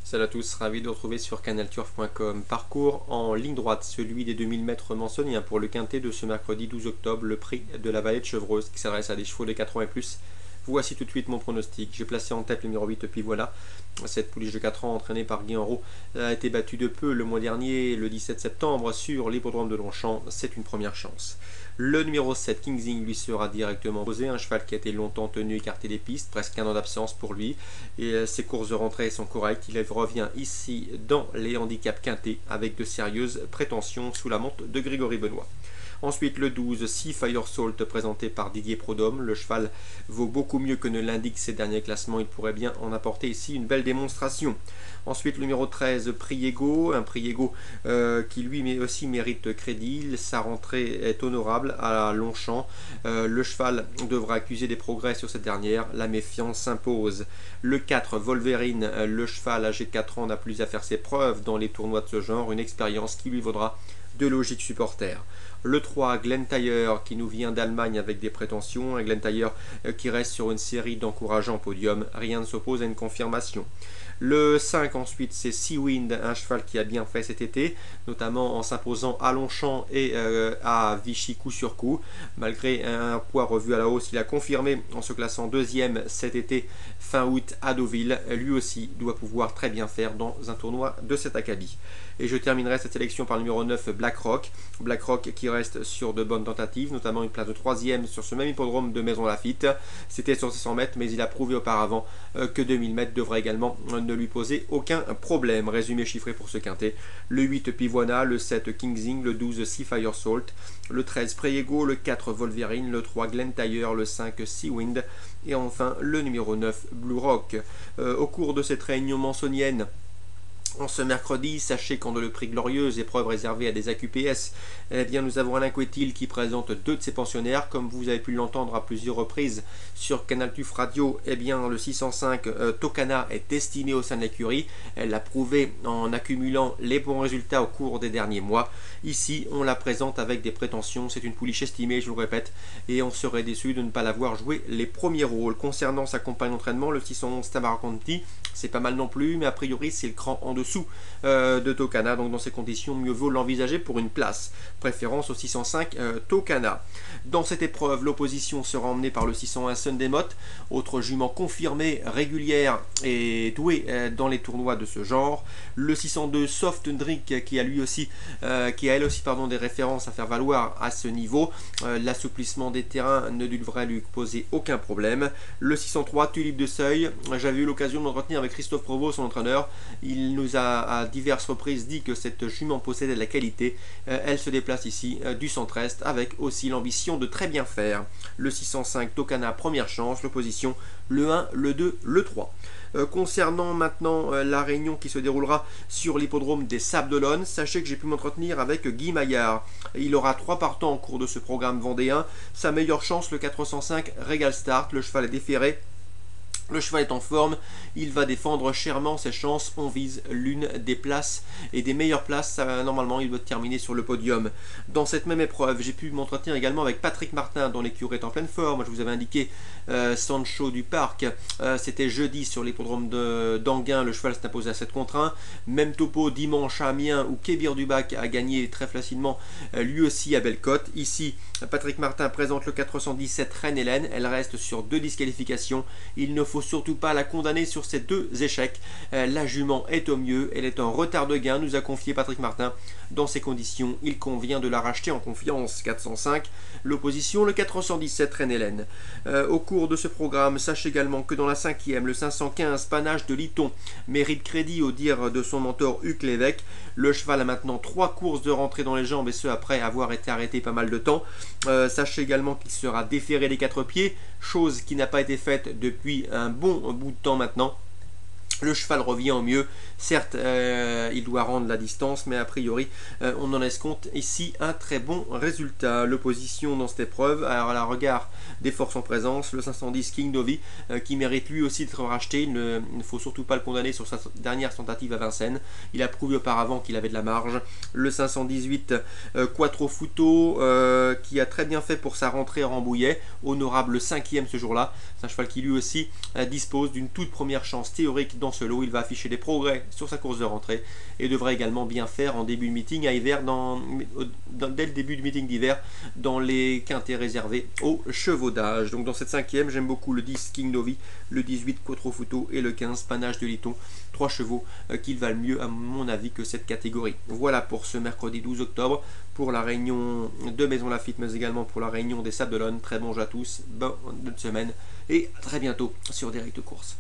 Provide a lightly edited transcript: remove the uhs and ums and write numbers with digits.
Salut à tous, ravi de vous retrouver sur canalturf.com. Parcours en ligne droite, celui des 2000 mètres mentionné pour le quintet de ce mercredi 12 octobre, le prix de la vallée de Chevreuse qui s'adresse à des chevaux de 4 ans et plus. Voici tout de suite mon pronostic. J'ai placé en tête le numéro 8, puis voilà. Cette pouliche de 4 ans entraînée par Guy Enroux a été battue de peu le mois dernier, le 17 septembre, sur l'hippodrome de Longchamp. C'est une première chance. Le numéro 7, Kingzing, lui sera directement posé. Un cheval qui a été longtemps tenu écarté des pistes, presque un an d'absence pour lui. Et ses courses de rentrée sont correctes. Il revient ici dans les handicaps quintés avec de sérieuses prétentions sous la monte de Grégory Benoît. Ensuite, le 12, Sea Fire Salt, présenté par Didier Prodhomme. Le cheval vaut beaucoup mieux que ne l'indiquent ses derniers classements. Il pourrait bien en apporter ici une belle démonstration. Ensuite, le numéro 13, Priego, un Priego qui lui aussi mérite crédit. Sa rentrée est honorable à Longchamp. Le cheval devra accuser des progrès sur cette dernière. La méfiance s'impose. Le 4, Wolverine, le cheval âgé de 4 ans n'a plus à faire ses preuves dans les tournois de ce genre. Une expérience qui lui vaudra de logique supporter. Le 3, Glentyre, qui nous vient d'Allemagne avec des prétentions. Un Glentyre qui reste sur une série d'encourageants podiums. Rien ne s'oppose à une confirmation. Le 5 ensuite, c'est Seawind, un cheval qui a bien fait cet été, notamment en s'imposant à Longchamp et à Vichy coup sur coup. Malgré un poids revu à la hausse, il a confirmé en se classant deuxième cet été fin août à Deauville. Lui aussi doit pouvoir très bien faire dans un tournoi de cet acabit. Et je terminerai cette sélection par le numéro 9, Blackrock. Blackrock qui reste sur de bonnes tentatives, notamment une place de 3e sur ce même hippodrome de Maison Lafitte. C'était sur 600 mètres, mais il a prouvé auparavant que 2000 mètres devrait également ne lui poser aucun problème. Résumé chiffré pour ce quintet. Le 8, Pivoina, le 7, Kingzing, le 12, Sea Fire Salt, le 13, Priego, le 4, Wolverine, le 3, Glentyre, le 5, Seawind, et enfin le numéro 9, Blue Rock. Au cours de cette réunion mansonienne, en ce mercredi, sachez qu'en le prix Glorieuse, épreuve réservée à des AQPS, eh bien nous avons Alain Couetil qui présente deux de ses pensionnaires. Comme vous avez pu l'entendre à plusieurs reprises sur Canal Tuf Radio, eh bien le 605 Tokana est destiné au sein de l'écurie. Elle l'a prouvé en accumulant les bons résultats au cours des derniers mois. Ici, on la présente avec des prétentions. C'est une pouliche estimée, je vous le répète, et on serait déçu de ne pas l'avoir joué les premiers rôles. Concernant sa compagne d'entraînement, le 611 Tamaraconti, c'est pas mal non plus, mais a priori c'est le cran en dessous de Tokana, donc dans ces conditions mieux vaut l'envisager pour une place. Préférence au 605 Tokana. Dans cette épreuve, l'opposition sera emmenée par le 601 Sunday Mott, autre jument confirmée, régulière et douée dans les tournois de ce genre. Le 602 Soft Drink qui a elle aussi des références à faire valoir à ce niveau. L'assouplissement des terrains ne devrait lui poser aucun problème. Le 603 Tulipe de Seuil, j'avais eu l'occasion de m'entretenir avec Christophe Provost, son entraîneur. Il nous a à diverses reprises dit que cette jument possédait de la qualité. Elle se déplace ici du centre-est avec aussi l'ambition de très bien faire. Le 605 Tokana, première chance. L'opposition, le 1, le 2, le 3. Concernant maintenant la réunion qui se déroulera sur l'hippodrome des Sables d'Olonne, sachez que j'ai pu m'entretenir avec Guy Maillard. Il aura 3 partants au cours de ce programme vendéen. Sa meilleure chance, le 405 Regal Start. Le cheval est déféré. Le cheval est en forme, il va défendre chèrement ses chances, on vise l'une des places et des meilleures places, normalement il doit terminer sur le podium. Dans cette même épreuve, j'ai pu m'entretenir également avec Patrick Martin, dont l'écurie est en pleine forme. Je vous avais indiqué Sancho du Parc, c'était jeudi sur l'hippodrome d'Anguin, le cheval s'est imposé à 7 contre 1. Même topo dimanche à Amiens où Kébir Dubac a gagné très facilement, lui aussi à Bellecote. Ici, Patrick Martin présente le 417 Reine Hélène, elle reste sur 2 disqualifications, il ne faut surtout pas la condamner sur ces 2 échecs. La jument est au mieux, elle est en retard de gain, nous a confié Patrick Martin. Dans ces conditions, il convient de la racheter en confiance. 405, l'opposition, le 417 Reine Hélène. Au cours de ce programme, sachez également que dans la 5e, le 515 Panache de Liton mérite crédit au dire de son mentor Hugues Lévesque. Le cheval a maintenant 3 courses de rentrée dans les jambes et ce après avoir été arrêté pas mal de temps. Sachez également qu'il sera déféré des 4 pieds, chose qui n'a pas été faite depuis un bon bout de temps maintenant. Le cheval revient au mieux, certes il doit rendre la distance, mais a priori on en escompte ici un très bon résultat. L'opposition dans cette épreuve, alors à la regard des forces en présence, le 510 King Dovi qui mérite lui aussi d'être racheté. Il ne faut surtout pas le condamner sur sa dernière tentative à Vincennes, il a prouvé auparavant qu'il avait de la marge. Le 518 Quattro Futo qui a très bien fait pour sa rentrée à Rambouillet, honorable 5e ce jour-là. C'est un cheval qui lui aussi dispose d'une toute première chance théorique dans ce lot. Il va afficher des progrès sur sa course de rentrée et devrait également bien faire en début de meeting à hiver dès le début du meeting d'hiver dans les quintets réservés aux chevaux d'âge. Donc dans cette cinquième, j'aime beaucoup le 10 King Novi, le 18 Quattrofootto et le 15 Panache de Liton. 3 chevaux qui valent mieux à mon avis que cette catégorie. Voilà pour ce mercredi 12 octobre pour la réunion de Maison Lafitte, mais également pour la réunion des Sables d'Olonne. Très bon jeu à tous, bonne semaine et à très bientôt sur Direct Course.